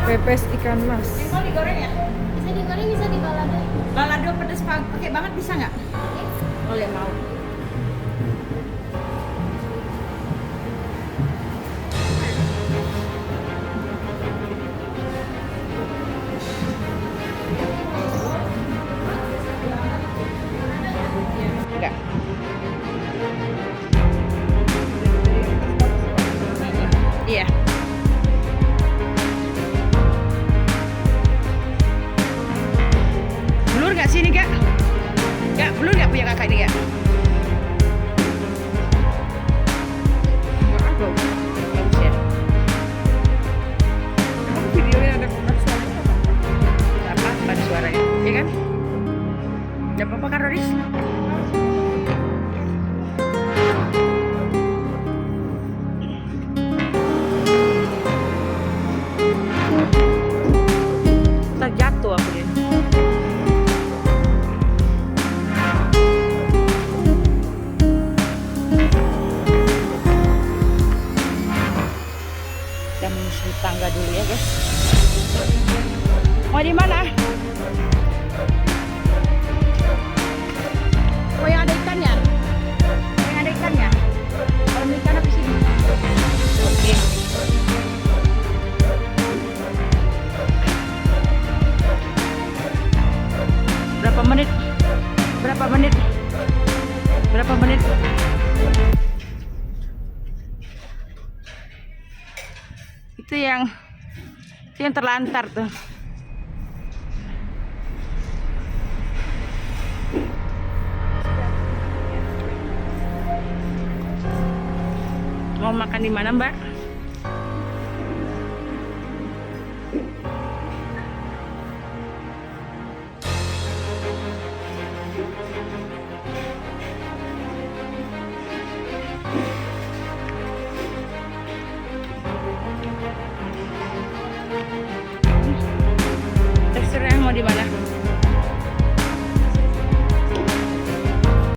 Pepes ikan mas. Jengkol digoreng ya? Bisa digoreng, bisa dibalado. Balado pedes pakai banget bisa nggak? Oh ya mau. Enggak. Iya. Blur nggak sih ini kak? Nggak, blur nggak punya kakak ini kak? Bagus ya. Emang videonya ada kotak suara apa? Nggak apa-apa ada suaranya, ya kan? Nggak apa-apa kan Roris? Terjatuh aku dia. Kita menyusuri tangga dulu ya guys. Mau di mana? Oh yang ada ikannya? Yang ada ikannya? Kalau mau ikan apa sini? Oke. Berapa menit? Berapa menit? Berapa menit? Itu yang terlantar tuh. Mau makan di mana, Mbak? Terserah mau di mana.